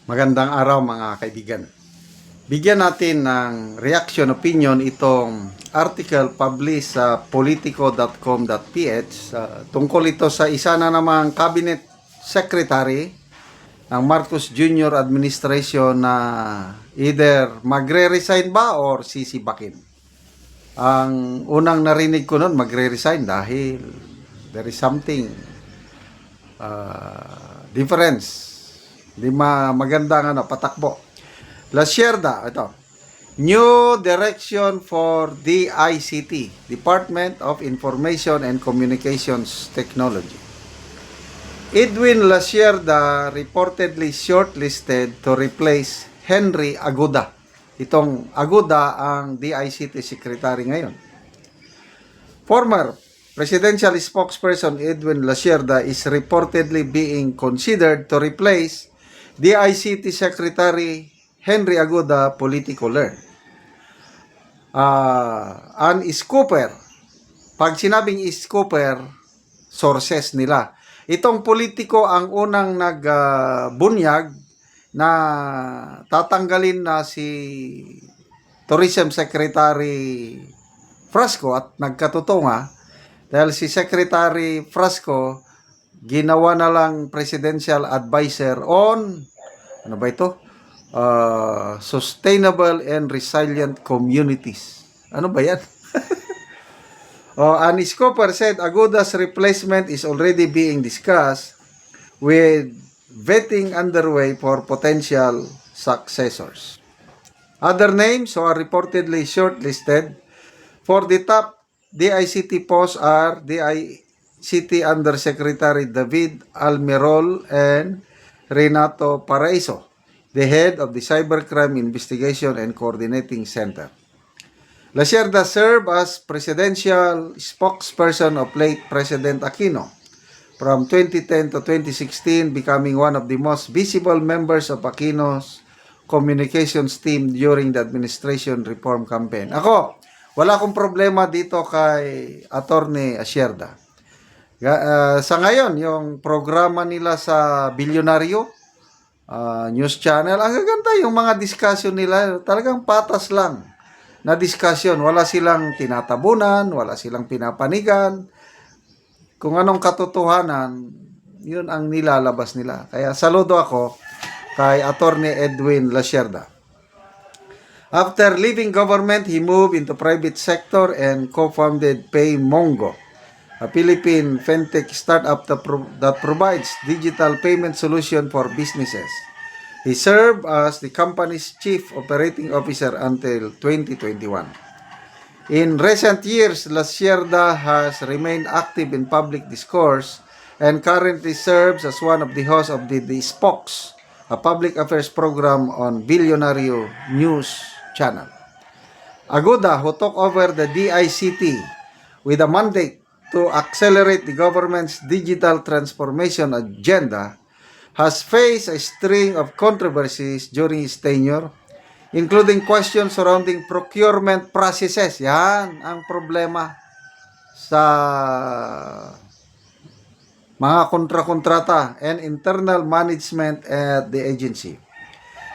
Magandang araw mga kaibigan. Bigyan natin ng reaction opinion itong article published sa politico.com.ph tungkol ito sa isa na namang cabinet secretary ng Marcos Jr. administration na either magre-resign ba or sisibakin. Ang unang narinig ko noon magre-resign dahil there is something difference. Di magandang patakbo. La Sierda, ito. New direction for DICT, Department of Information and Communications Technology. Edwin La Sierda reportedly shortlisted to replace Henry Aguda. Itong Aguda ang DICT secretary ngayon. Former presidential spokesperson Edwin La Sierda is reportedly being considered to replace DICT Secretary Henry Aguda, Politico learned. An scooper, pag sinabing scooper, sources nila. Itong politiko ang unang nagbunyag na tatanggalin na si Tourism Secretary Frasco at nagkatutunga dahil si Secretary Frasco ginawa na lang presidential advisor on ano ba ito? Sustainable and resilient communities. Ano ba yan? An scooper said Aguda's replacement is already being discussed with vetting underway for potential successors. Other names are reportedly shortlisted for the top DICT posts are DICT Undersecretary David Almirol and Renato Paraiso, the head of the Cybercrime Investigation and Coordinating Center. La Sierda served as presidential spokesperson of late President Aquino from 2010 to 2016, becoming one of the most visible members of Aquino's communications team during the administration reform campaign. Ako, wala akong problema dito kay Attorney Sierda. Sa ngayon, yung programa nila sa Bilyonaryo News Channel, ang gaganda yung mga discussion nila. Talagang patas lang na discussion. Wala silang tinatabunan, wala silang pinapanigan. Kung anong katotohanan, yun ang nilalabas nila. Kaya saludo ako kay Attorney Edwin La Sierda. After leaving government, he moved into private sector and co-founded PayMongo, a Philippine fintech startup that provides digital payment solution for businesses. He served as the company's chief operating officer until 2021. In recent years, La Sierda has remained active in public discourse and currently serves as one of the hosts of the Spokes, a public affairs program on Bilyonaryo News Channel. Aguda, who took over the DICT with a mandate to accelerate the government's digital transformation agenda, has faced a string of controversies during his tenure, including questions surrounding procurement processes. Yan ang problema sa mga kontrata and internal management at the agency.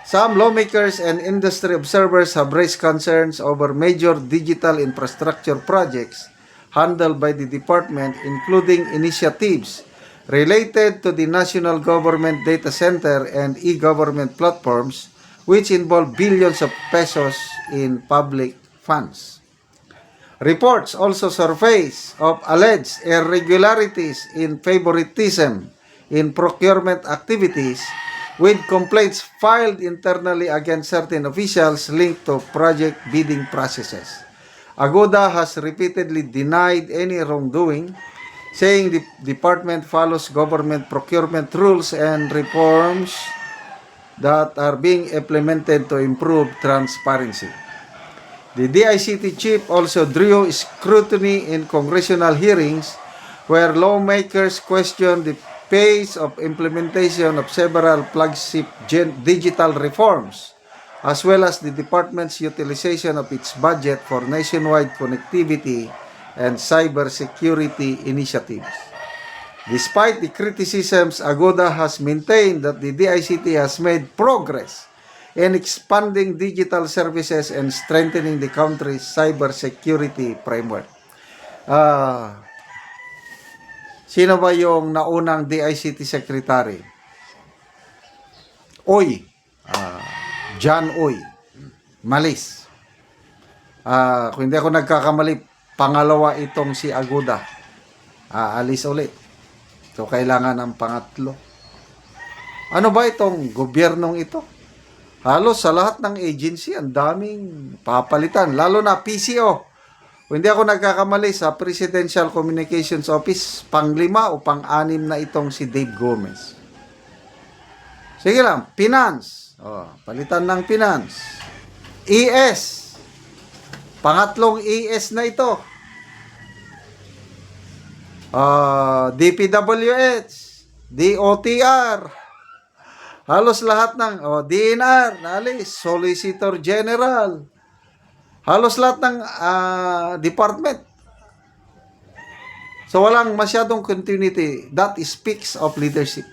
Some lawmakers and industry observers have raised concerns over major digital infrastructure projects handled by the department, including initiatives related to the national government data center and e-government platforms, which involve billions of pesos in public funds. Reports also surface of alleged irregularities in favoritism in procurement activities, with complaints filed internally against certain officials linked to project bidding processes. Aguda has repeatedly denied any wrongdoing, saying the department follows government procurement rules and reforms that are being implemented to improve transparency. The DICT chief also drew scrutiny in congressional hearings where lawmakers questioned the pace of implementation of several flagship digital reforms, as well as the department's utilization of its budget for nationwide connectivity and cybersecurity initiatives. Despite the criticisms, Agoda has maintained that the DICT has made progress in expanding digital services and strengthening the country's cybersecurity framework. Sino ba yung naunang DICT Secretary? Oy. John Oy. Malis. Kung hindi ako nagkakamali, pangalawa itong si Agoda. Alis ulit. So, kailangan ng pangatlo. Ano ba itong gobyernong ito? Halos sa lahat ng agency, ang daming papalitan. Lalo na PCO. Kung hindi ako nagkakamali, sa Presidential Communications Office, pang-5 o pang-6 na itong si Dave Gomez. Sige lang, Finance. Palitan ng Finance. ES. Pangatlong ES na ito. DPWH, DOTR, halos lahat ng DNR, Solicitor General, halos lahat ng department. So walang masyadong continuity. That speaks of leadership.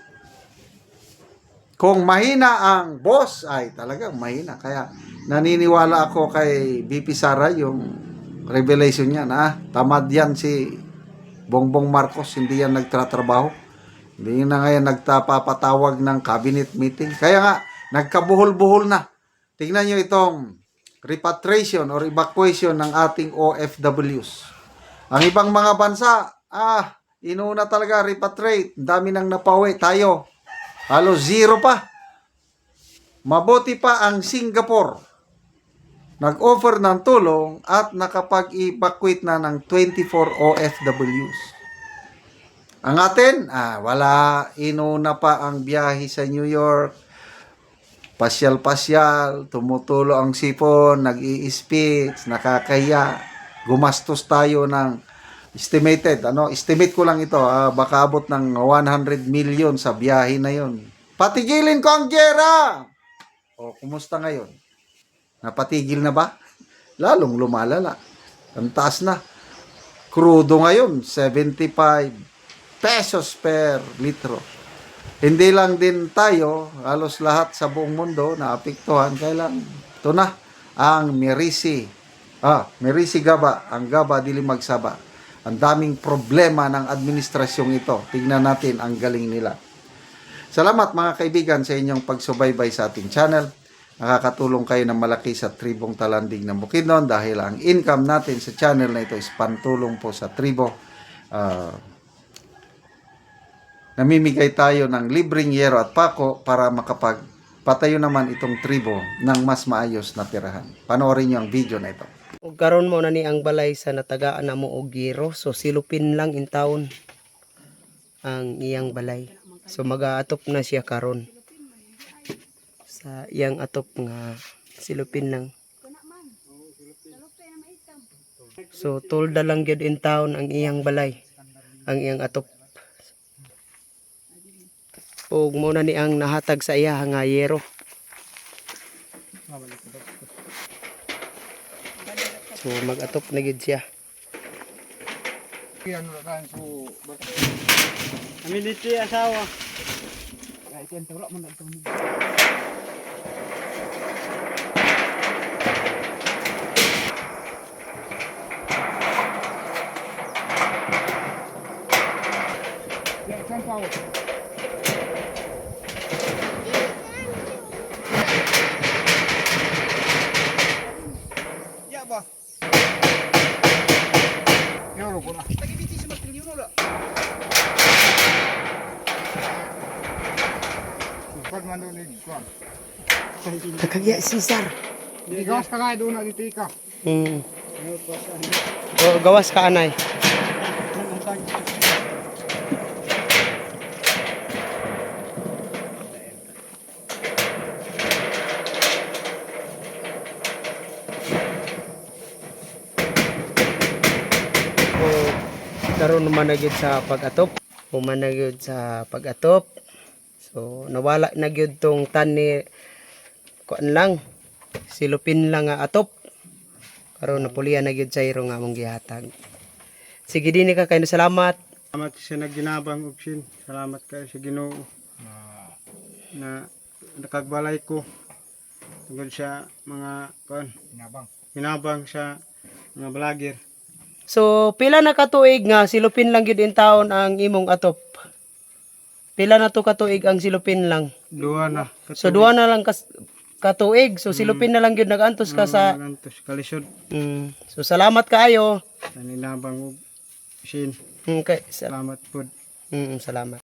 Kung mahina ang boss, ay talagang mahina. Kaya naniniwala ako kay VP Sara yung revelation niya na tamad yan si Bongbong Marcos, hindi yan nagtatrabaho. Hindi na ngayon nagpapatawag ng cabinet meeting. Kaya nga, nagkabuhol-buhol na. Tingnan nyo itong repatriation or evacuation ng ating OFWs. Ang ibang mga bansa, inuna talaga repatriate. Dami nang napauwi. Tayo, halos zero pa. Mabuti pa ang Singapore. Nag-offer ng tulong at nakapag-evacuate na ng 24 OFWs. Ang atin, wala. Inuna pa ang biyahe sa New York. Pasyal-pasyal, tumutulo ang sipon, nag-i-speech, nakakahiya. Gumastos tayo ng estimate ko lang ito, baka abot ng 100 million sa biyahe na yon. Patigilin ko ang giyera! Kumusta ngayon? Napatigil na ba? Lalong lumalala. Ang taas na. Crudo ngayon, 75 pesos per litro. Hindi lang din tayo, halos lahat sa buong mundo na apektuhan. Kailan? Ito na, ang Merisi. Merisi Gaba, ang Gaba dili magsaba. Ang daming problema ng administrasyong ito. Tingnan natin ang galing nila. Salamat mga kaibigan sa inyong pagsubaybay sa ating channel. Nakakatulong kayo ng malaki sa tribong Talanding ng Bukidnon dahil ang income natin sa channel na ito is pantulong po sa tribo. Namimigay tayo ng libreng yero at pako para makapagpatayo naman itong tribo ng mas maayos na tirahan. Panoorin niyo ang video na ito. Ug karon mo na ni ang balay sa natagaan na mo og giro, so silupin lang in town ang iyang balay. So mag-aatop na siya karon sa iyang atop nga silupin lang. So tolda lang gyud in town ang iyang balay, ang iyang atop. Ug mo na ni ang nahatag sa iya nga yero. So mag-atop na gyud siya. Amiliti asawa. Kakagya Cesar. Gawas ka nga doon na dito ka. Gawas ka anay. Karon naman na gyud sa pag-atop. Human na gyud sa pag-atop. So nawala na gyud tong tani kuan lang. Silupin lang nga atop. Karon napulian na gyud sa iro nga among gihatag. Sige dinhi ka kay salamat. Salamat sa nagginabang og sin. Salamat kayo sa Ginoo na nakagbalay ko tungod sa mga hinabang sa mga vlogger. So pila na katuig nga silupin lang gyud in taon ang imong atop? Pila na to katuig ang silupin lang? Duha na. So duha na lang katuig. So silupin na lang gyud nagantos ka sa Antos kalisod. So salamat kaayo. Sa ninabang og sin. Okay, Salamat po. salamat.